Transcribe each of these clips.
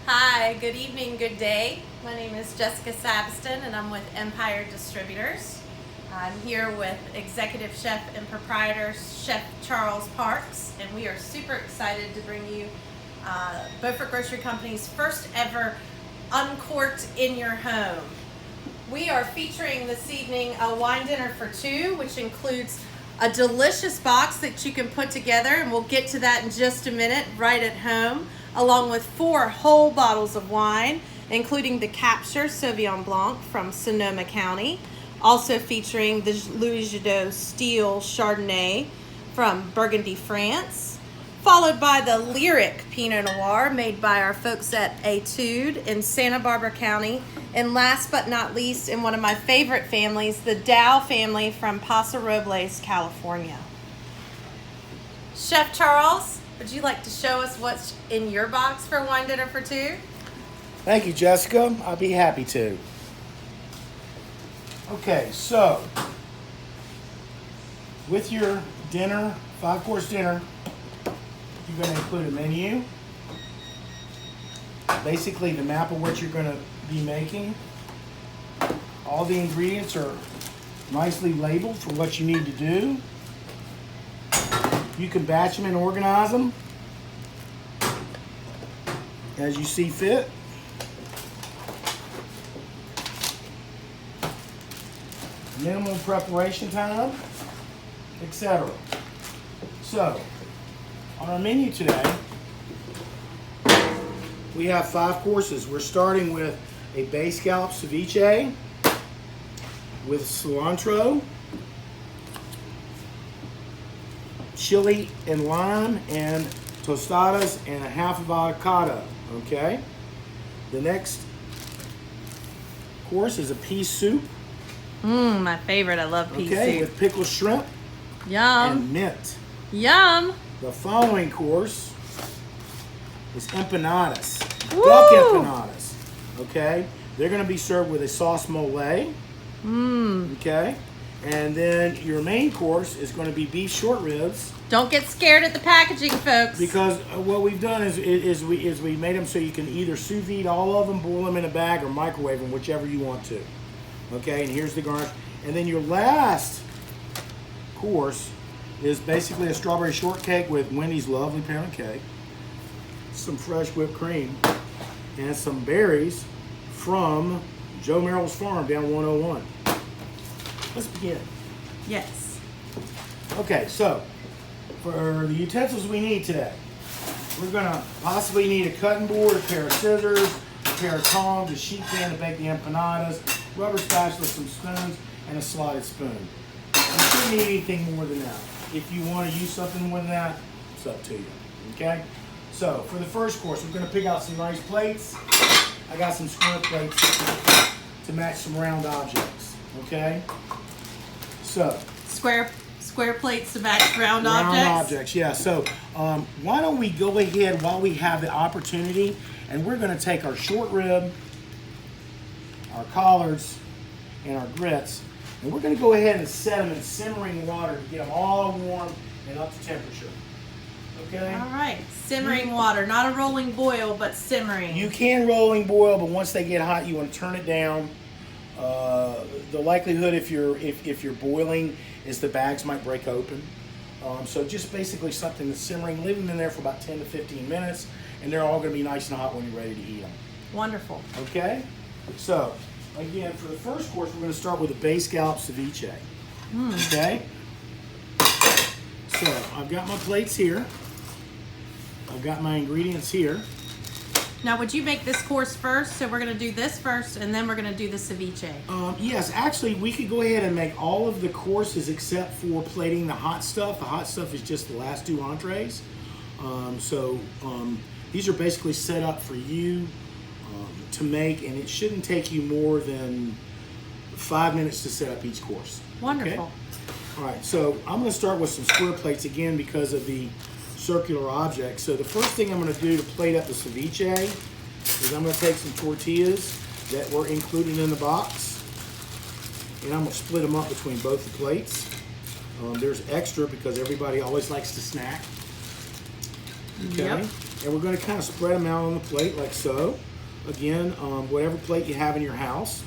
Hi, good evening, good day. My name is Jessica Sabiston and I'm with Empire Distributors. I'm here with Executive Chef and Proprietor Chef Charles Parks, and we are super excited to bring you Beaufort Grocery Company's first ever Uncorked in your home. We are featuring this evening a wine dinner for two, which includes a delicious box that you can put together, and we'll get to that in just a minute, right at home, along with 4 whole bottles of wine, including the Capture Sauvignon Blanc from Sonoma County, also featuring the Louis Jadot Steel Chardonnay from Burgundy, France, followed by the Lyric Pinot Noir made by our folks at Etude in Santa Barbara County, and last but not least, in one of my favorite families, the Dow family from Paso Robles, California. Chef Charles, would you like to show us what's in your box for wine dinner for two? Thank you, Jessica. I'll be happy to. Okay, so with your dinner, 5-course dinner, you're going to include a menu, basically the map of what you're going to be making. All the ingredients are nicely labeled for what you need to do. You can batch them and organize them as you see fit. Minimal preparation time, etc. So, on our menu today, we have 5 courses. We're starting with a bay scallop ceviche with cilantro, chili and lime, and tostadas and a half of avocado. Okay. The next course is a pea soup. My favorite. I love pea soup. With pickled shrimp Yum. and mint. Yum. The following course is empanadas, Woo! duck empanadas. Okay, they're going to be served with a sauce mole. Okay, and then your main course is going to be beef short ribs. Don't get scared at the packaging, folks. Because what we've done is we made them so you can either sous vide all of them, boil them in a bag, or microwave them, whichever you want to. Okay, and here's the garnish. And then your last course is basically a strawberry shortcake with Wendy's lovely pound cake, some fresh whipped cream, and some berries from Joe Merrill's farm down 101. Let's begin. Yes. Okay, so for the utensils we need today, we're gonna possibly need a cutting board, a pair of scissors, a pair of tongs, a sheet pan to bake the empanadas, rubber spatula, some spoons, and a slotted spoon. You shouldn't need anything more than that. If you want to use something more than that, it's up to you. Okay? So for the first course, we're going to pick out some nice plates. I got some square plates to match some round objects. Okay? So Square plates to match round round objects. objects, yeah. So why don't we go ahead while we have the opportunity, and we're going to take our short rib, our collards, and our grits, and we're going to go ahead and set them in simmering water to get them all warm and up to temperature. Okay? All right. Simmering water. Not a rolling boil, but simmering. You can rolling boil, but once they get hot, you want to turn it down. The likelihood if you're boiling is the bags might break open. So just basically something that's simmering. Leave them in there for about 10 to 15 minutes, and they're all going to be nice and hot when you're ready to eat them. Wonderful. Okay? So, again, for the first course, we're going to start with a bay scallop ceviche. Okay? So, I've got my plates here. I've got my ingredients here. Now, would you make this course first? So we're going to do this first, and then we're going to do the ceviche. Yes, actually, we could go ahead and make all of the courses except for plating the hot stuff. The hot stuff is just the last 2 entrees. These are basically set up for you to make, and it shouldn't take you more than 5 minutes to set up each course. Wonderful. Okay? All right, so I'm going to start with some square plates again because of the circular object. So the first thing I'm going to do to plate up the ceviche is I'm going to take some tortillas that were included in the box, and I'm going to split them up between both the plates. There's extra because everybody always likes to snack. Okay. Yep. And we're going to kind of spread them out on the plate like so. Again, whatever plate you have in your house.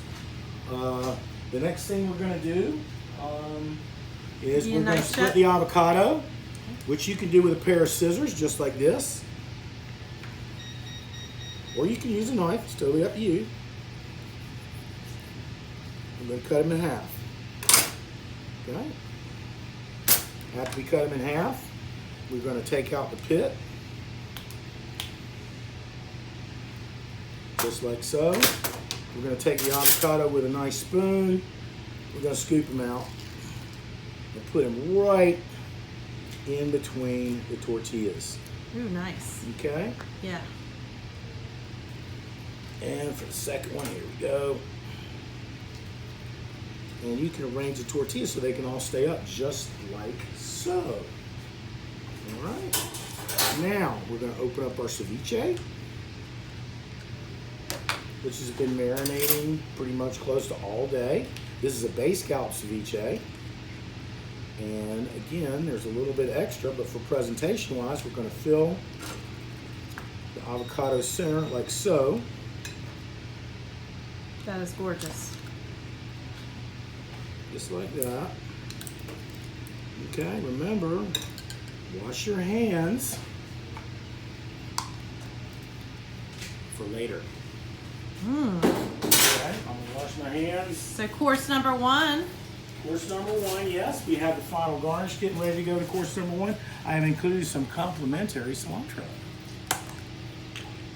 The next thing we're going to do is we're going to split the avocado, which you can do with a pair of scissors, just like this. Or you can use a knife, it's totally up to you. I'm going to cut them in half. Okay? After we cut them in half, we're going to take out the pit. Just like so. We're going to take the avocado with a nice spoon. We're going to scoop them out and put them right in between the tortillas. Ooh, nice. Okay? Yeah. And for the second one, here we go. And you can arrange the tortillas so they can all stay up just like so. All right. Now we're going to open up our ceviche, which has been marinating pretty much close to all day. This is a base scallop ceviche. And again, there's a little bit extra, but for presentation wise, we're going to fill the avocado center like so. That is gorgeous. Just like that. Okay, remember, wash your hands for later. Okay, I'm gonna wash my hands. So course number one. Course number one, yes, we have the final garnish getting ready to go to course number one. I have included some complimentary cilantro.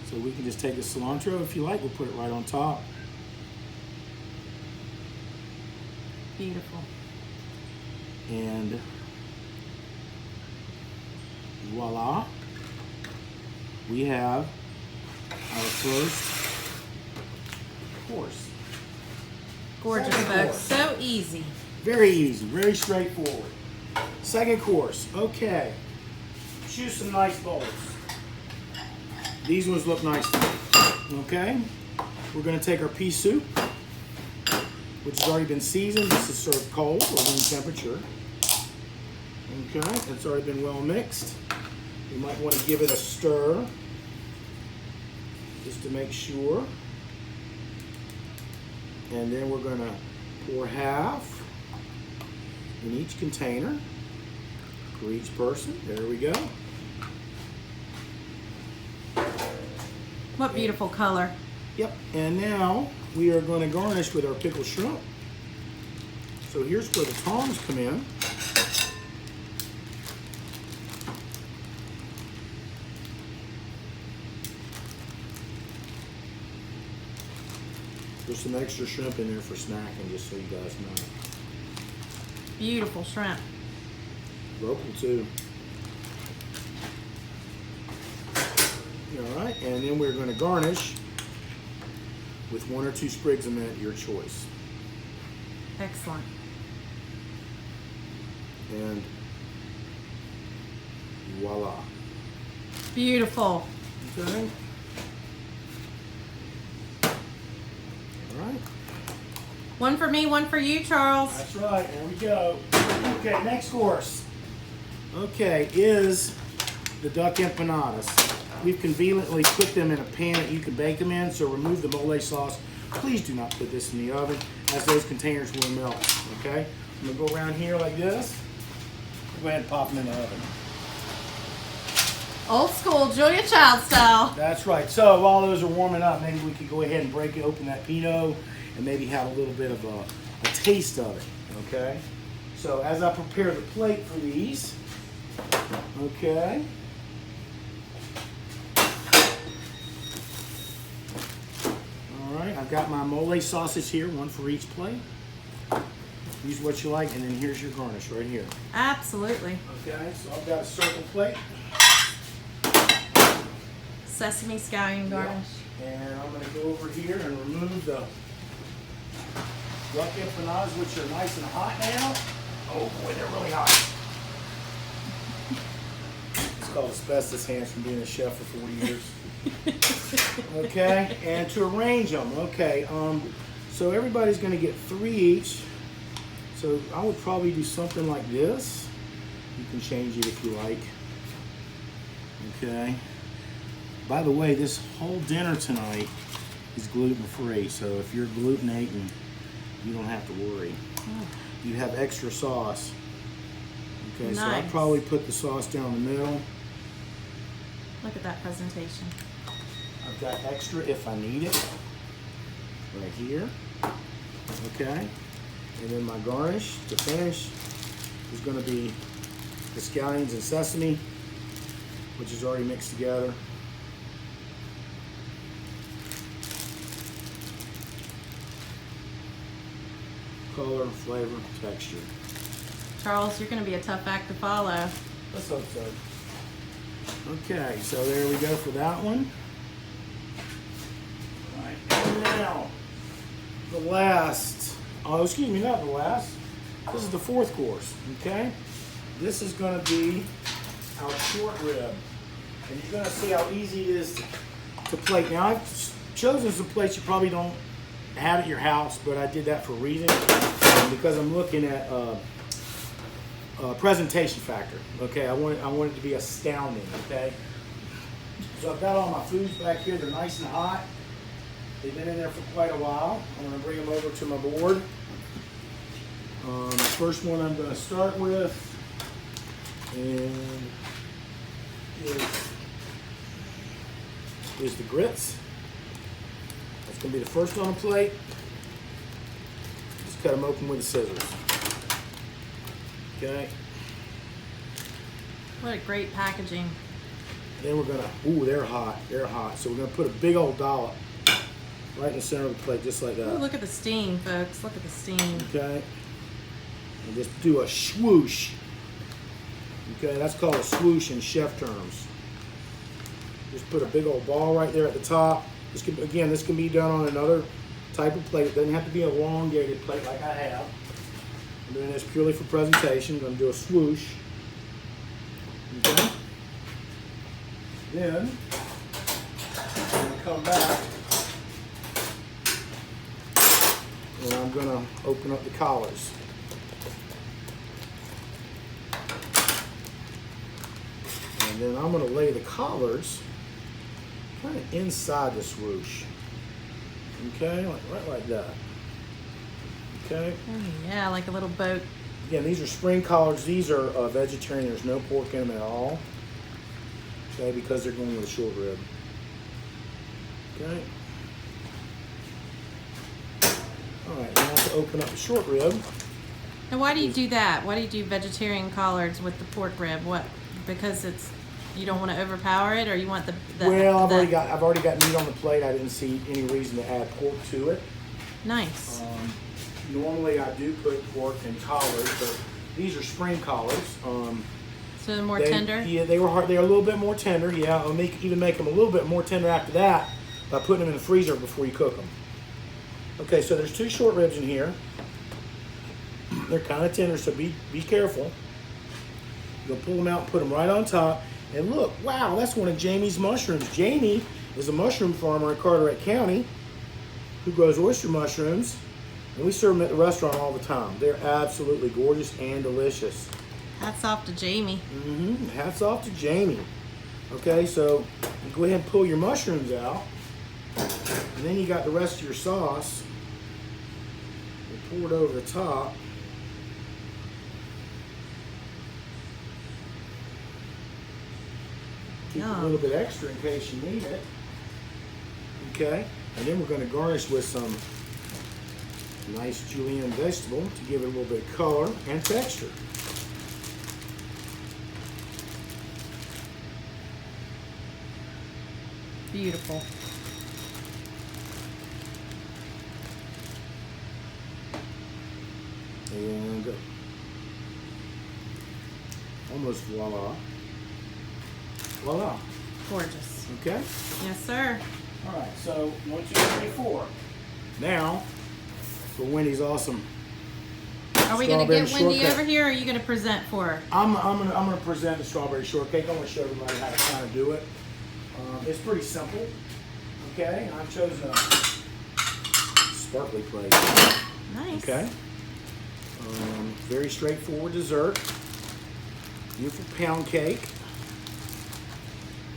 So we can just take the cilantro if you like, we'll put it right on top. Beautiful. And voila, we have our first course. Gorgeous, folks. So easy. Very easy, very straightforward. Second course, okay. Choose some nice bowls. These ones look nice to me. Okay, we're going to take our pea soup, which has already been seasoned. This is served cold or room temperature. Okay, it's already been well mixed. You might want to give it a stir just to make sure. And then we're going to pour half in each container for each person. There we go. What beautiful color. Yep, and now we are going to garnish with our pickled shrimp. So here's where the tongs come in. There's some extra shrimp in there for snacking, just so you guys know. Beautiful shrimp. Local too. All right, and then we're going to garnish with 1 or 2 sprigs of mint, your choice. Excellent. And voila. Beautiful. Okay. All right. One for me, one for you, Charles. That's right. There we go. Okay, next course. Okay, is the duck empanadas. We've conveniently put them in a pan that you can bake them in, so remove the mole sauce. Please do not put this in the oven, as those containers will melt, okay? I'm gonna go around here like this. Go ahead and pop them in the oven. Old school, Julia Child style. That's right. So while those are warming up, maybe we could go ahead and break open that Pinot and maybe have a little bit of a taste of it, okay? So as I prepare the plate for these, okay? All right, I've got my mole sauces here, one for each plate. Use what you like, and then here's your garnish right here. Absolutely. Okay, so I've got a circle plate. Sesame scallion garnish. Yep. And I'm going to go over here and remove the duck empanadas, which are nice and hot now. Oh boy, they're really hot. It's called asbestos hands from being a chef for 40 years. Okay, and to arrange them, okay, so everybody's going to get 3 each. So I would probably do something like this. You can change it if you like. Okay. By the way, this whole dinner tonight is gluten-free, so if you're gluten eating, you don't have to worry. You have extra sauce. Okay, Nice. so I'll probably put the sauce down the middle. Look at that presentation. I've got extra if I need it. Right here. Okay. And then my garnish to finish is going to be the scallions and sesame, which is already mixed together. Color, flavor, texture. Charles, you're going to be a tough act to follow. Let's hope so. Okay, so there we go for that one. All right, and now the last, oh, excuse me, not the last. This is the fourth course, okay? This is going to be our short rib. And you're going to see how easy it is to plate. Now, I've chosen some plates you probably don't have at your house, but I did that for a reason. Because I'm looking at presentation factor. Okay, I want it to be astounding. Okay, so I've got all my foods back here. They're nice and hot. They've been in there for quite a while. I'm going to bring them over to my board. The first one I'm going to start with is the grits. That's going to be the first on the plate. Just cut them open with the scissors. Okay. What a great packaging. Then we're gonna, ooh, they're hot. They're hot. So we're gonna put a big old dollop right in the center of the plate, just like that. Ooh, look at the steam, folks. Look at the steam. Okay. And just do a swoosh. Okay, that's called a swoosh in chef terms. Just put a big old ball right there at the top. This can, again, this can be done on another type of plate. It doesn't have to be an elongated plate like I have. I'm doing this purely for presentation. I'm going to do a swoosh. Okay. Then I'm going to come back and I'm going to open up the collars. And then I'm going to lay the collars kind of inside the swoosh. Okay, right like that. Okay. Oh, yeah, like a little boat. Again, these are spring collards. These are vegetarian. There's no pork in them at all. Okay, because they're going with a short rib. Okay. All right, now to open up the short rib. And why do you do that? Why do you do vegetarian collards with the pork rib? What? Because it's, you don't want to overpower it, or you want the well, I've already got meat on the plate. I didn't see any reason to add pork to it. Nice. Normally I do put pork in collards, but these are spring collards. So they're more tender? Yeah, they were hard. They're a little bit more tender. Yeah, I'll even make them a little bit more tender after that by putting them in the freezer before you cook them. Okay, so there's two short ribs in here. They're kind of tender, so be careful. You'll pull them out and put them right on top. And look, wow, that's one of Jamie's mushrooms. Jamie is a mushroom farmer in Carteret County who grows oyster mushrooms. And we serve them at the restaurant all the time. They're absolutely gorgeous and delicious. Hats off to Jamie. Mm-hmm. Hats off to Jamie. Okay, so you go ahead and pull your mushrooms out. And then you got the rest of your sauce. You pour it over the top. Keep a little bit extra in case you need it. Okay, and then we're going to garnish with some nice julienne vegetable to give it a little bit of color and texture. Beautiful. And almost voila. Voila. Gorgeous. Okay? Yes, sir. All right, so 1, 2, 3, 4. Now, for Wendy's awesome. Are we going to get Wendy shortcake. over here, or are you going to present for her? I'm gonna present the strawberry shortcake. I want to show everybody how to kind of do it. It's pretty simple. Okay, I've chosen a sparkly plate. Nice. Okay. Very straightforward dessert. Beautiful pound cake.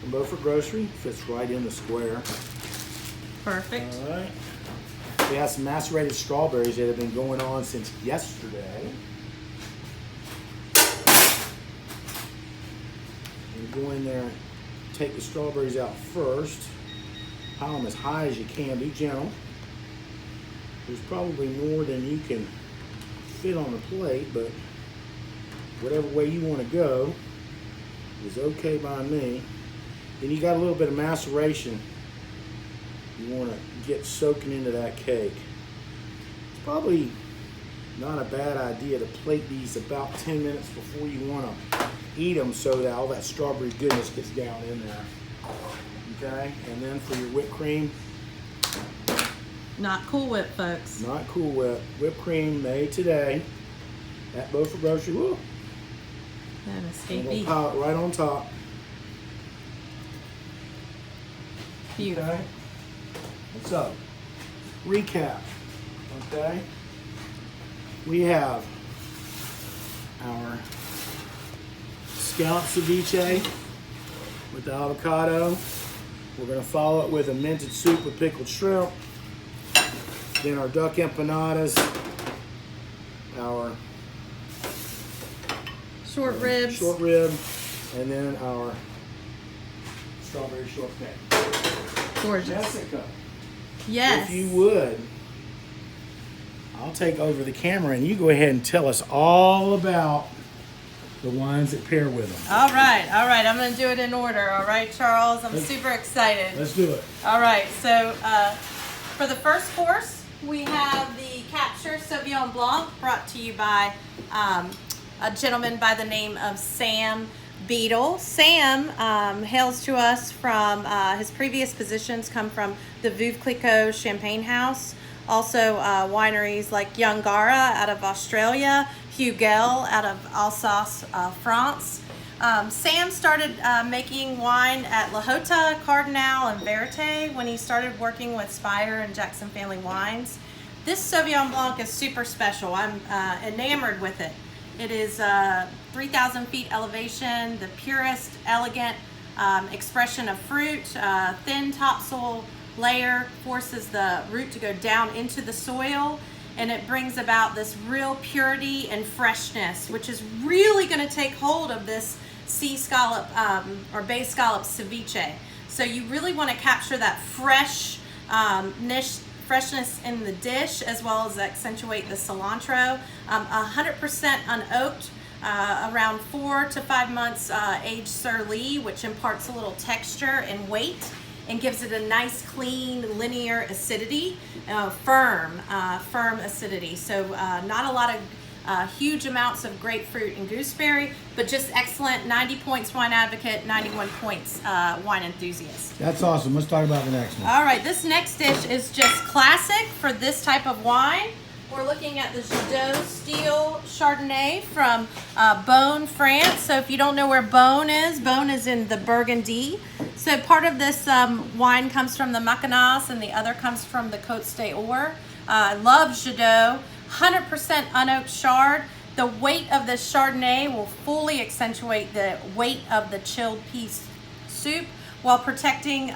from Beaufort Grocery. Fits right in the square. Perfect. All right. We have some macerated strawberries that have been going on since yesterday. You go in there, take the strawberries out first. Pile them as high as you can. Be gentle. There's probably more than you can fit on the plate, but whatever way you want to go is okay by me. Then you got a little bit of maceration you want to get soaking into that cake. It's probably not a bad idea to plate these about 10 minutes before you want to eat them so that all that strawberry goodness gets down in there. Okay, and then for your whipped cream. Not Cool Whip, folks. Not Cool Whip. Whipped cream made today at Beaufort Grocery. Woo! That And is we'll pile it right on top. beautiful. Okay. So, recap. Okay. We have our scallop ceviche with the avocado. We're going to follow it with a minted soup with pickled shrimp. Then our duck empanadas, our Short ribs. short rib, and then our strawberry shortcake. Gorgeous. Jessica, Yes. if you would, I'll take over the camera and you go ahead and tell us all about the wines that pair with them. All right. I'm going to do it in order. All right, Charles. I'm super excited. Let's do it. All right. So for the first course, we have the Capture Sauvignon Blanc brought to you by a gentleman by the name of Sam Beadle. Sam hails to us from his previous positions come from the Veuve Clicquot Champagne House, also wineries like Yongara out of Australia, Hugel out of Alsace, France. Sam started making wine at La Hota, Cardinal, and Verite when he started working with Spire and Jackson Family Wines. This Sauvignon Blanc is super special. I'm enamored with it. It is 3,000 feet elevation, the purest, elegant expression of fruit. Thin topsoil layer forces the root to go down into the soil, and it brings about this real purity and freshness, which is really going to take hold of this sea scallop or bay scallop ceviche. So you really want to capture that freshness in the dish, as well as accentuate the cilantro. 100% unoaked, around 4 to 5 months aged Surly, which imparts a little texture and weight and gives it a nice, clean, linear acidity, firm acidity. So not a lot of huge amounts of grapefruit and gooseberry, but just excellent. 90 points Wine Advocate, 91 points Wine Enthusiast. That's awesome. Let's talk about the next one. All right, this next dish is just classic for this type of wine. We're looking at the Jadot Steel Chardonnay from Beaune, France. So if you don't know where Beaune is in the Burgundy. So part of this wine comes from the Macanas and the other comes from the Côte d'Or. I love Jadot. 100% unoaked chard. The weight of this Chardonnay will fully accentuate the weight of the chilled pea soup while protecting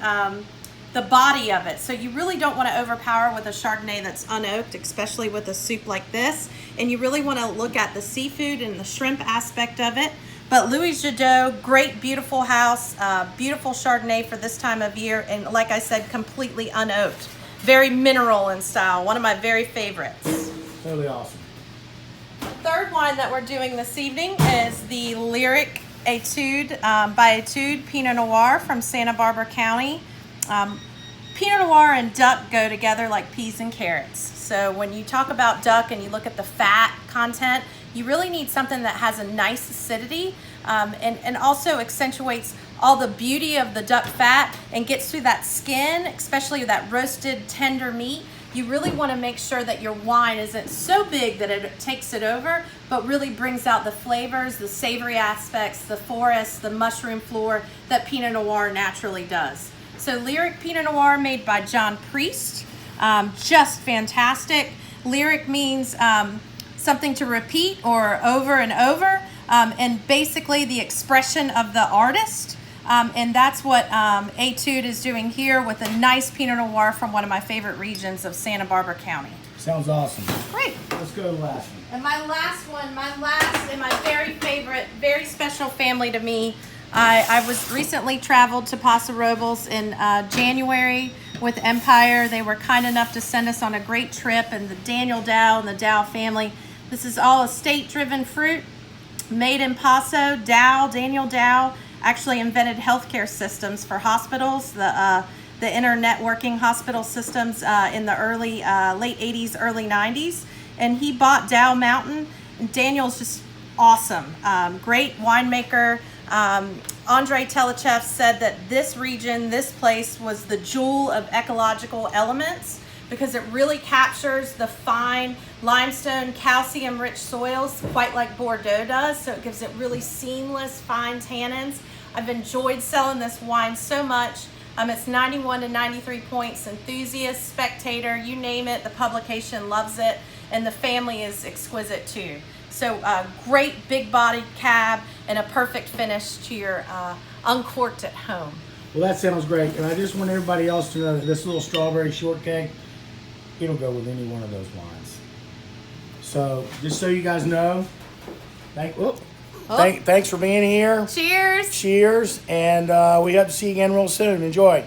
the body of it. So you really don't want to overpower with a Chardonnay that's unoaked, especially with a soup like this. And you really want to look at the seafood and the shrimp aspect of it. But Louis Jadot, great, beautiful house, beautiful Chardonnay for this time of year. And like I said, completely unoaked. Very mineral in style, one of my very favorites. Totally awesome. The third wine that we're doing this evening is the Lyric Etude by Etude Pinot Noir from Santa Barbara County. Pinot Noir and duck go together like peas and carrots. So when you talk about duck and you look at the fat content, you really need something that has a nice acidity and also accentuates all the beauty of the duck fat and gets through that skin, especially that roasted tender meat. You really want to make sure that your wine isn't so big that it takes it over, but really brings out the flavors, the savory aspects, the forest, the mushroom floor that Pinot Noir naturally does. So Lyric Pinot Noir made by John Priest, just fantastic. Lyric means something to repeat or over and over, and basically the expression of the artist. And that's what Etude is doing here with a nice Pinot Noir from one of my favorite regions of Santa Barbara County. Sounds awesome. Great. Let's go to the last one. And my last and my very favorite, very special family to me. I was recently traveled to Paso Robles in January with Empire. They were kind enough to send us on a great trip, and the Daniel Dow and the Dow family. This is all estate-driven fruit made in Paso. Daniel Dow actually invented healthcare systems for hospitals, the inter-networking hospital systems in the late 80s, early 90s. And he bought Dow Mountain. And Daniel's just awesome. Great winemaker. Andrei Telechev said that this region, this place, was the jewel of ecological elements because it really captures the fine limestone, calcium-rich soils, quite like Bordeaux does. So it gives it really seamless, fine tannins. I've enjoyed selling this wine so much. It's 91 to 93 points. Enthusiast, spectator, you name it, the publication loves it, and the family is exquisite too. So great big bodied cab and a perfect finish to your Uncorked at home. Well, that sounds great. And I just want everybody else to know that this little strawberry shortcake, it'll go with any one of those wines. So just so you guys know, thanks for being here. Cheers. Cheers. And we hope to see you again real soon. Enjoy.